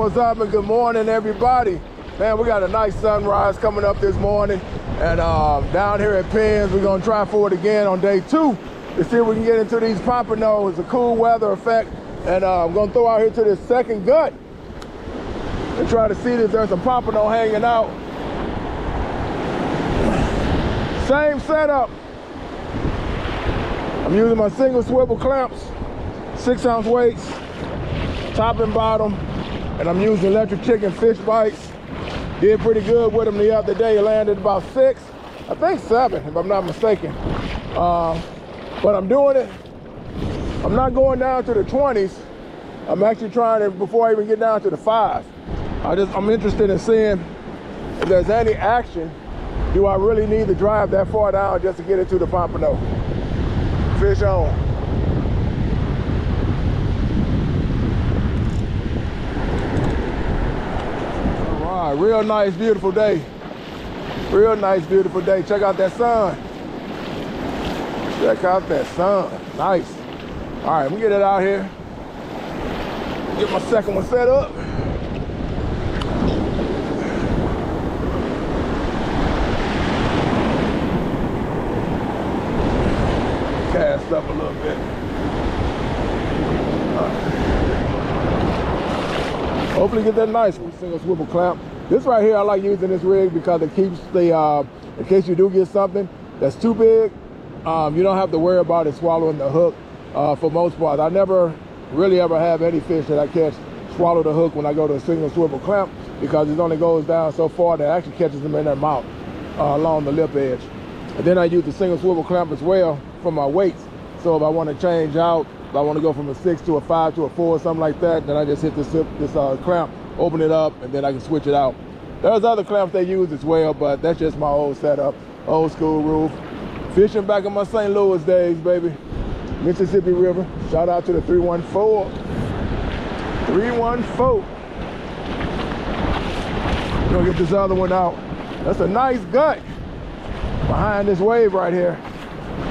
what's up, and good morning, everybody. Man, we got a nice sunrise coming up this morning, and down here at P.I.N.S, we're gonna try for it again on day 2 to see if we can get into these Pompano. It's a cool weather effect, and I'm gonna throw out here to this second gut and try to see if there's some Pompano hanging out. Same setup. I'm using my single swivel clamps, 6-ounce weights, top and bottom, and I'm using electric chicken Fishbites. Did pretty good with them the other day. Landed about 6, I think 7, if I'm not mistaken. But I'm doing it. I'm not going down to the 20s. I'm actually trying to, before I even get down to the 5. I'm interested in seeing if there's any action. Do I really need to drive that far down just to get into the Pompano? Fish on. All right, real nice, beautiful day. Real nice, beautiful day. Check out that sun. Check out that sun. Nice. All right, we get it out here. Get my second one set up. Cast up a little bit. Hopefully get that nice single swivel clamp. This right here, I like using this rig because it keeps the, in case you do get something that's too big, you don't have to worry about it swallowing the hook for most part. I never really ever have any fish that I catch swallow the hook when I go to a single swivel clamp, because it only goes down so far that it actually catches them in their mouth along the lip edge. And then I use the single swivel clamp as well for my weights. So if I want to change out, if I want to go from a 6 to a 5 to a 4 or something like that, then I just hit this clamp, open it up, and then I can switch it out. There's other clamps they use as well, but that's just my old setup, old school rule. Fishing back in my St. Louis days, baby. Mississippi River. Shout out to the 314. 314. Gonna get this other one out. That's a nice gut behind this wave right here.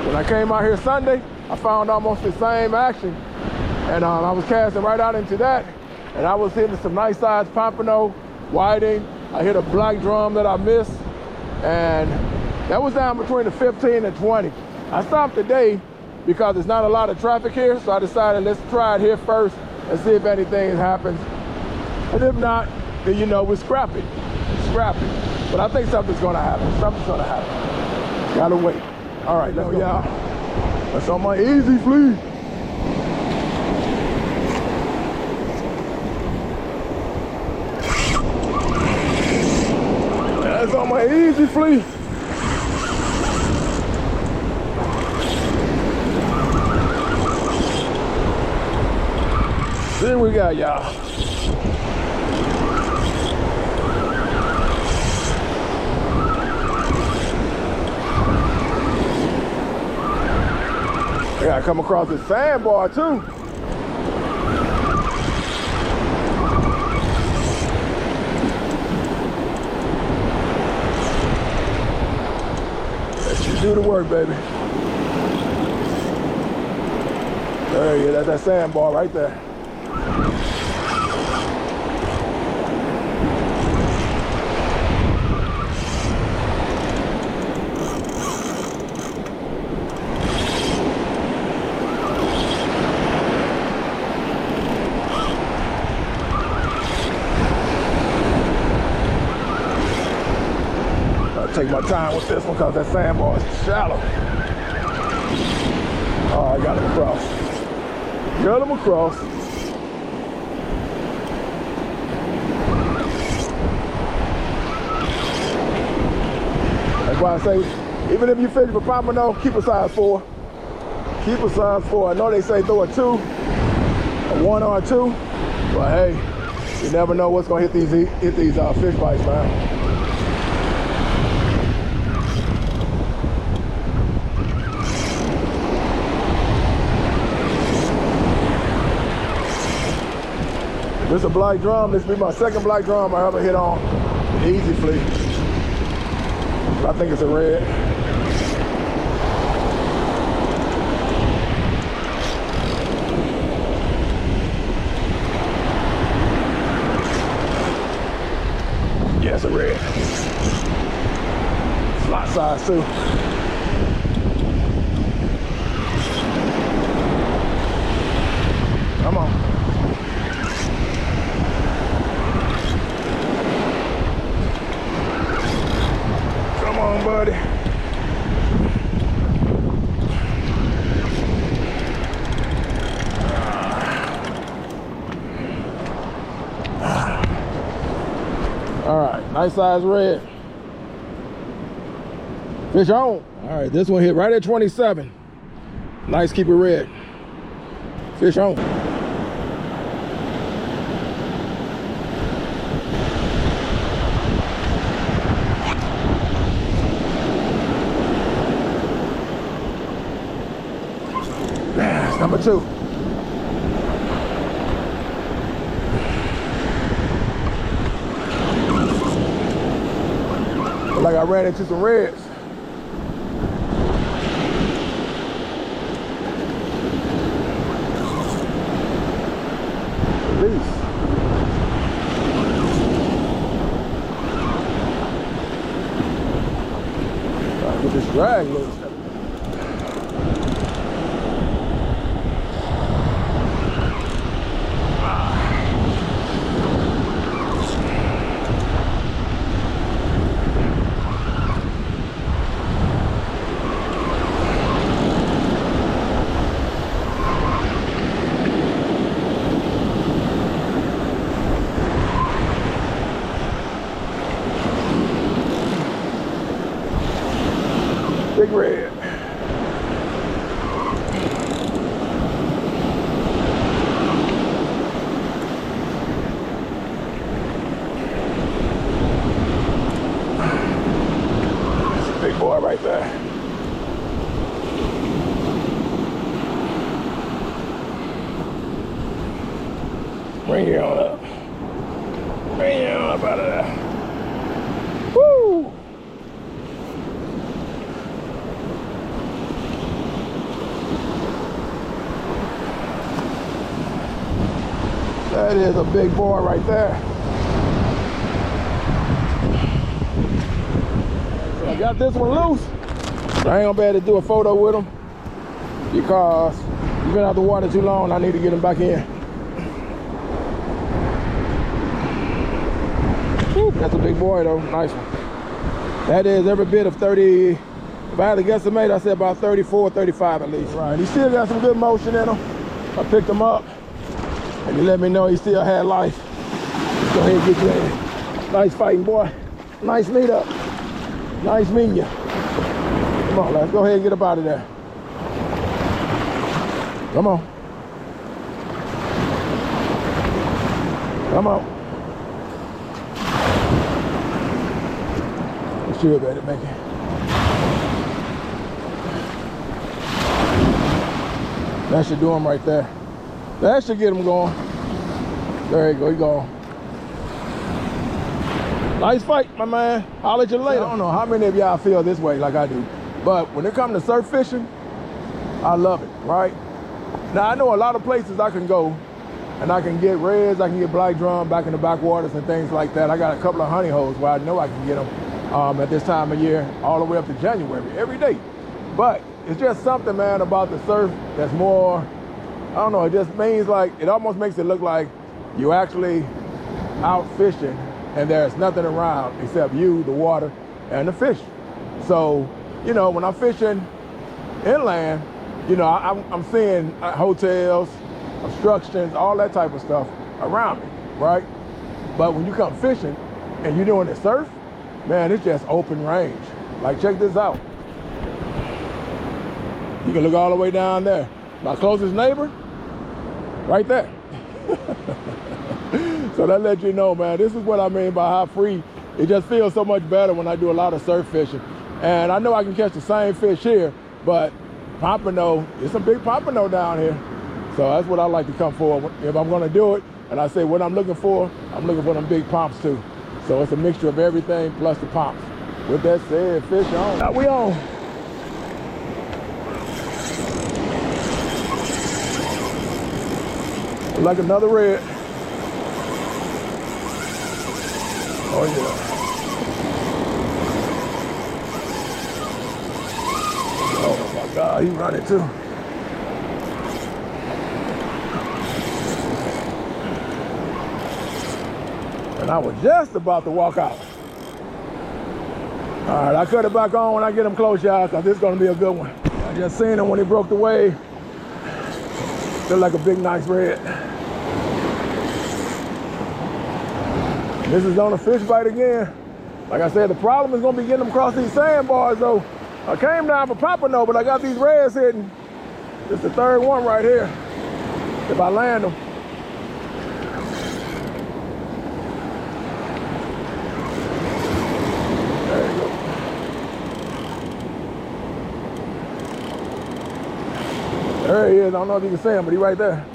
When I came out here Sunday, I found almost the same action, and I was casting right out into that, and I was hitting some nice sized Pompano, whiting. I hit a black drum that I missed, and that was down between the 15 and 20. I stopped today because there's not a lot of traffic here, so I decided let's try it here first and see if anything happens. And if not, then you know, we're scrap it. Scrap it. But I think something's gonna happen. Something's gonna happen. Gotta wait. All right, let's go, y'all. That's on my easy flea. That's on my easy flea. Then we got y'all. I gotta come across this sandbar too. That should do the work, baby. There you go, that's that sandbar right there. Take my time with this one because that sandbar is shallow. Oh, I got him across. Got him across. That's why I say, even if you fish for Pompano, keep a size 4. Keep a size 4. I know they say throw a 2, a 1 or a 2, but hey, you never know what's gonna hit these fish bites, man. This is a black drum. This will be my second black drum I ever hit on. Easy flea. I think it's a red. too. Come on. Come on, buddy. All right, nice size red. Fish on. All right, this one hit right at 27. Nice keeper red. Fish on. That's number 2. Like I ran into some reds. Release. Gotta get this drag loose. Big red. That's a big boy right there. Bring it on up. Bring it on up out of there. Woo! That is a big boy right there. So I got this one loose. I ain't gonna be able to do a photo with him because he's been out the water too long. I need to get him back in. Whew, that's a big boy though, nice one. That is every bit of 30, if I had to guesstimate, I said about 34, 35 at least. Right, he still got some good motion in him. I picked him up. And he let me know he still had life. Let's go ahead and get you in. Nice fighting, boy. Nice meet up. Nice meeting you. Come on, let's go ahead and get up out of there. Come on. Come on. You should better make it. That should do him right there. That should get him going. There you go, he gone. Nice fight, my man. I'll let you later. I don't know how many of y'all feel this way like I do, but when it comes to surf fishing, I love it, right? Now, I know a lot of places I can go and I can get reds, I can get black drum back in the backwaters and things like that. I got a couple of honey holes where I know I can get them at this time of year, all the way up to January, every day. But it's just something, man, about the surf that's more, I don't know, it just means like, it almost makes it look like you're actually out fishing and there's nothing around except you, the water, and the fish. So, you know, when I'm fishing inland, you know, I'm seeing hotels, obstructions, all that type of stuff around me, right? But when you come fishing and you're doing the surf, man, it's just open range. Like, check this out. You can look all the way down there. My closest neighbor, right there. So that lets you know, man, this is what I mean by how free. It just feels so much better when I do a lot of surf fishing. And I know I can catch the same fish here, but Pompano, there's some big Pompano down here. So that's what I like to come for. If I'm gonna do it, and I say what I'm looking for them big pomps too. So it's a mixture of everything plus the pomps. With that said, fish on. Now we on. Like another red. Oh my God, he's running too. And I was just about to walk out. All right, I cut it back on when I get him close, y'all, because this is going to be a good one. I just seen him when he broke the wave. Looked like a big, nice red. This is on a fish bite again. Like I said, the problem is going to be getting them across these sandbars, though. I came down for Pompano, but I got these reds hitting. This is the third one right here. If I land them. There you go. There he is. I don't know if you can see him, but he's right there.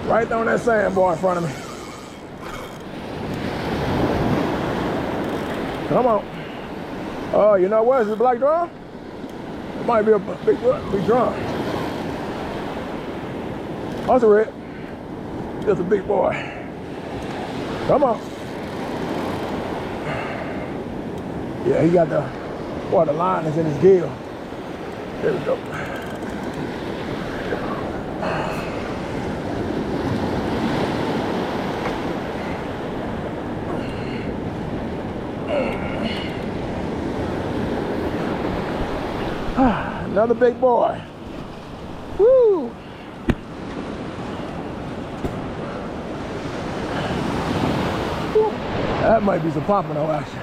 Right there on that sandbar in front of me. Come on. Oh, you know what? Is it a black drum? It might be a big drum. That's a red. Just a big boy. Come on. Yeah, he got the line is in his gill. There we go. Another big boy. Woo! That might be some Pompano action.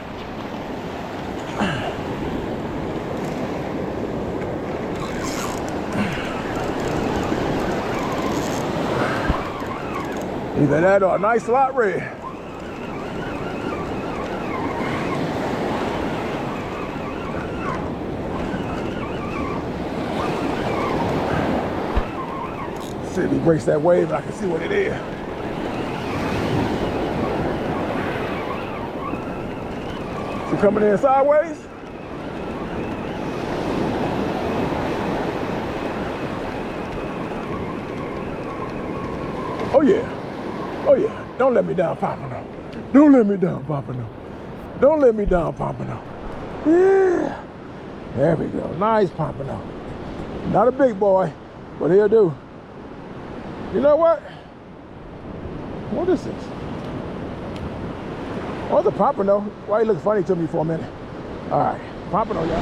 Either that or a nice slot red. See if he breaks that wave, I can see what it is. Is he coming in sideways? Oh yeah. Oh yeah. Don't let me down, Pompano. Don't let me down, Pompano. Don't let me down, Pompano. Yeah. There we go. Nice Pompano. Not a big boy, but he'll do. You know what? What is this? Oh, it's a Pompano. Why he look funny to me for a minute? All right, Pompano, y'all.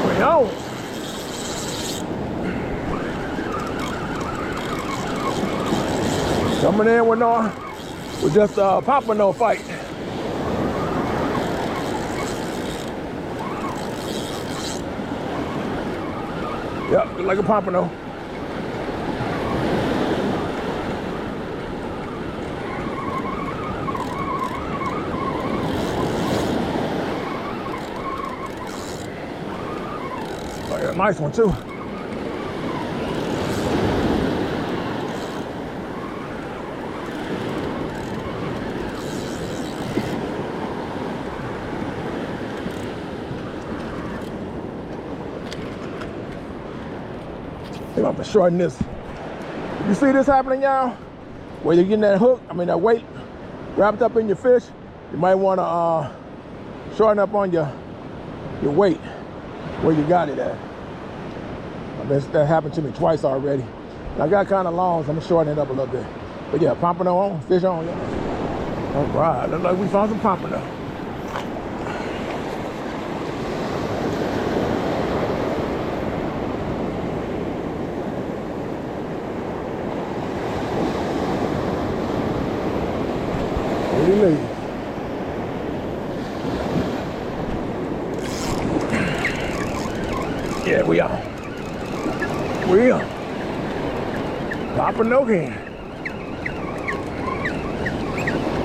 Way on. Coming in with just a Pompano fight. Yep, look like a Pompano. Oh, yeah, nice one too. I'm gonna shorten this. You see this happening, y'all? Where you're getting that hook, that weight wrapped up in your fish, you might wanna shorten up on your weight where you got it at. That happened to me twice already. I got kind of long, so I'm gonna shorten it up a little bit. But yeah, Pompano on, fish on, y'all. All right, looks like we found some Pompano. Yeah, we are. We are. Pompano can.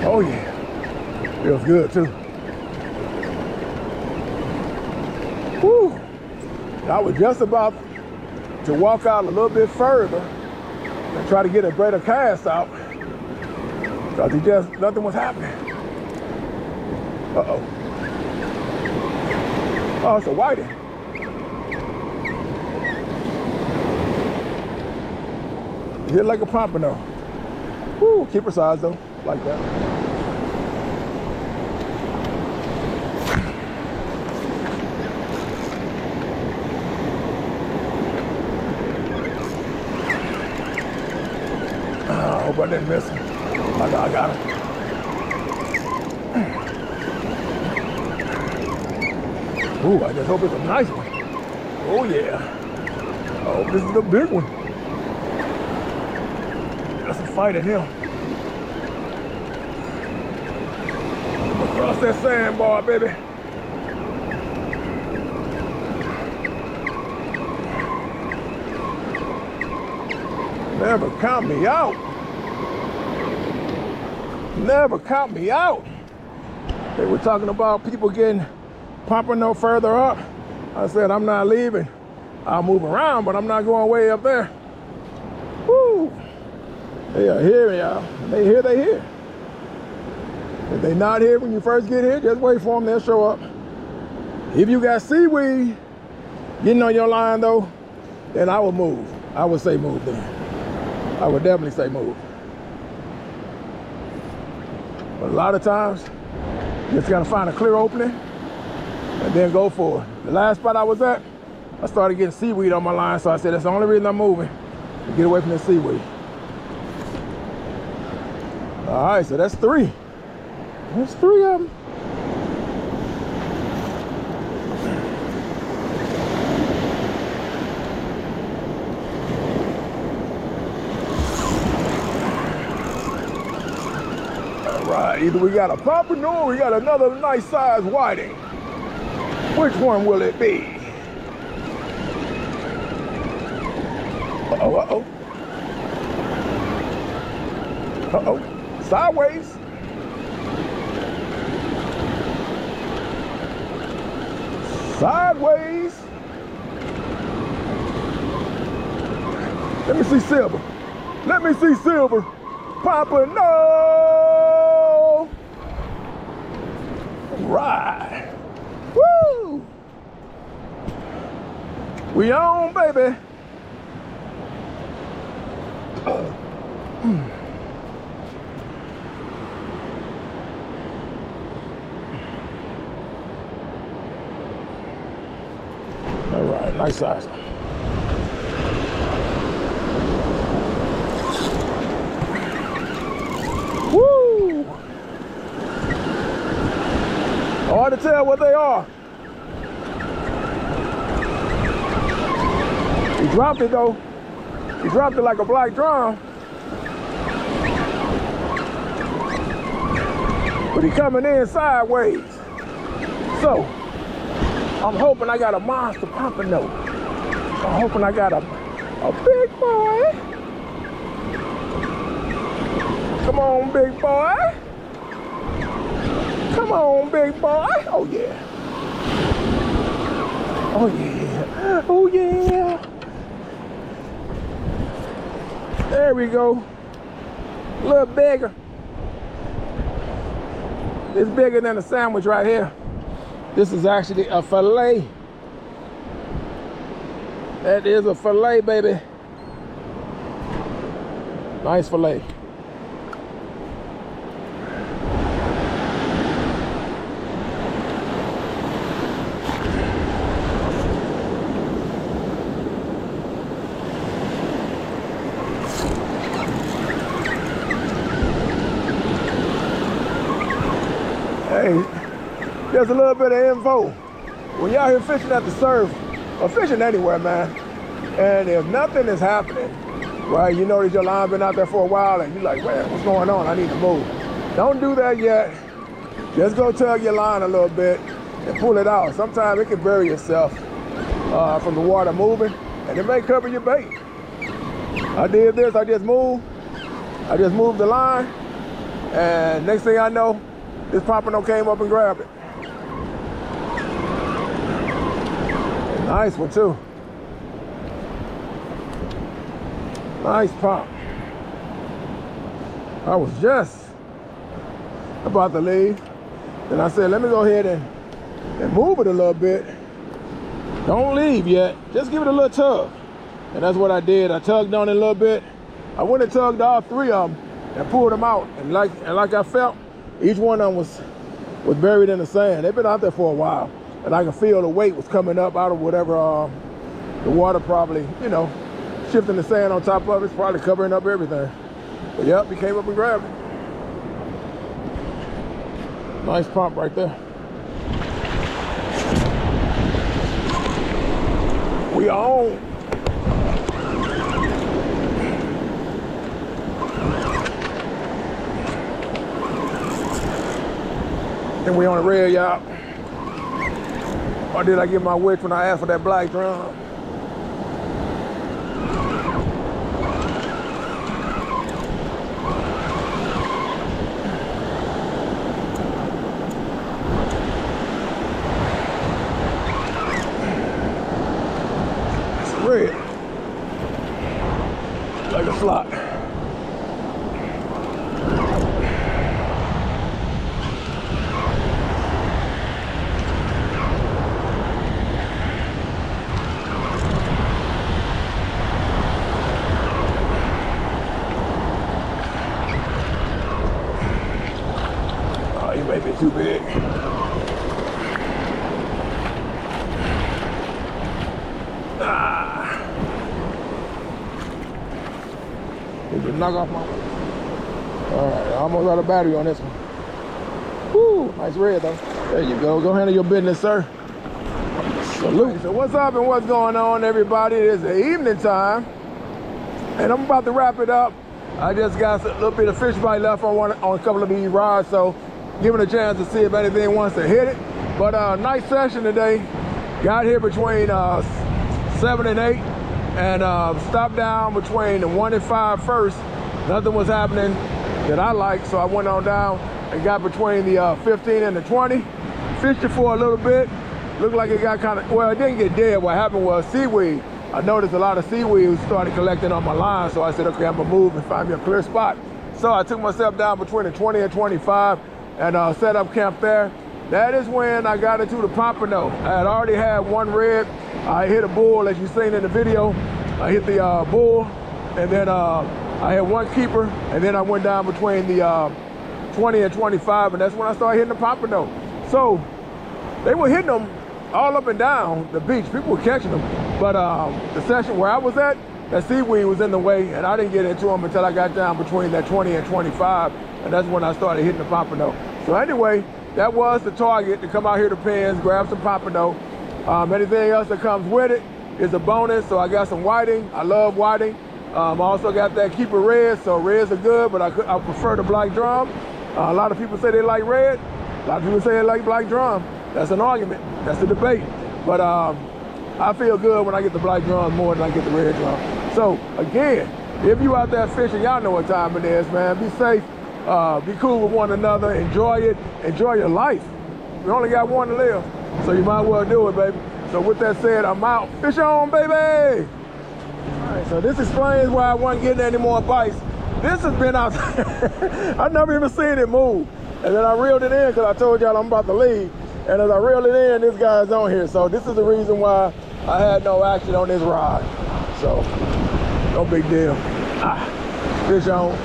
Oh yeah. Feels good too. Whew. I was just about to walk out a little bit further and try to get a greater cast out. Because nothing was happening. Uh-oh. Oh, it's a whiting. Hit like a Pompano. Woo, keeper size though, like that. I hope I didn't miss him. I got him. Ooh, I just hope it's a nice one. Oh yeah. Oh, this is the big one. That's a fight in him. Across that sandbar, baby. Never count me out. Never count me out. They were talking about people getting Pompano further up. I said, I'm not leaving. I'll move around, but I'm not going way up there. Woo! They are here, y'all. They here, they here. If they not here when you first get here, just wait for them, they'll show up. If you got seaweed getting on your line though, then I would move. I would say move then. I would definitely say move. But a lot of times, you just gotta find a clear opening and then go for it. The last spot I was at, I started getting seaweed on my line, so I said, that's the only reason I'm moving, to get away from the seaweed. All right, so that's 3. That's 3 of them. All right, either we got a Pompano or we got another nice size whiting. Which one will it be? Uh-oh, uh-oh. Uh-oh. Sideways. Sideways. Let me see silver. Let me see silver. Pompano. Right. Woo! We on, baby. All right, nice size. Woo! Hard to tell what they are. He dropped it though. He dropped it like a black drum. But he coming in sideways. So, I'm hoping I got a monster Pompano. I'm hoping I got a big boy. Come on, big boy. Come on, big boy. Oh yeah. Oh yeah. Oh yeah. There we go. A little bigger. It's bigger than a sandwich right here. This is actually a fillet. That is a fillet, baby. Nice fillet. Hey, there's a little bit of info. When y'all here fishing at the surf, or fishing anywhere, man, and if nothing is happening, right, you notice your line been out there for a while and you're like, man, what's going on? I need to move. Don't do that yet. Just go tug your line a little bit and pull it out. Sometimes it can bury itself from the water moving, and it may cover your bait. I did this, I just moved the line, and next thing I know, this Pompano came up and grabbed it. Nice one too. Nice pop. I was just about to leave, and I said, let me go ahead and move it a little bit. Don't leave yet, just give it a little tug. And that's what I did. I tugged on it a little bit. I went and tugged all 3 of them, and pulled them out. And like I felt, each one of them was buried in the sand. They've been out there for a while, and I can feel the weight was coming up out of whatever the water probably, you know, shifting the sand on top of it. It's probably covering up everything. But yep, he came up and grabbed it. Nice pump right there. We are on. And we on the red, y'all. Or did I get my wish when I asked for that black drum? Red, like a slot. Oh, you may be too big. Knock off my. All right, I almost out of battery on this one. Woo, nice red though. There you go. Go handle your business, sir. Salute. So what's up and what's going on, everybody? It is the evening time, and I'm about to wrap it up. I just got a little bit of fish bite left on a couple of these rods, so giving a chance to see if anything wants to hit it. But nice session today. Got here between 7 and 8. And stopped down between the 1 and 5 first. Nothing was happening that I liked, so I went on down and got between the 15 and the 20. Fished it for a little bit. Looked like it got kind of, well, it didn't get dead. What happened was seaweed. I noticed a lot of seaweed started collecting on my line, so I said, okay, I'm gonna move and find me a clear spot. So I took myself down between the 20 and 25 and set up camp there. That is when I got into the Pompano. I had already had one red. I hit a bull, as you've seen in the video. I hit the bull, and then I had one keeper, and then I went down between the 20 and 25, and that's when I started hitting the Pompano. So they were hitting them all up and down the beach. People were catching them, but the session where I was at, that seaweed was in the way, and I didn't get into them until I got down between that 20 and 25, and that's when I started hitting the Pompano. So anyway, that was the target, to come out here to P.I.N.S, grab some Pompano. Anything else that comes with it is a bonus. So I got some whiting. I love whiting. I also got that keeper red, so reds are good, but I prefer the black drum. A lot of people say they like red. A lot of people say they like black drum. That's an argument. That's a debate. But I feel good when I get the black drum more than I get the red drum. So again, if you out there fishing, y'all know what time it is, man. Be safe. Be cool with one another. Enjoy it. Enjoy your life. We only got one to live, so you might as well do it, baby. So with that said, I'm out. Fish on, baby! All right, so this explains why I wasn't getting any more bites. This has been out there. I've never even seen it move. And then I reeled it in because I told y'all I'm about to leave. And as I reeled it in, this guy's on here. So this is the reason why I had no action on this rod. So, no big deal. Fish on.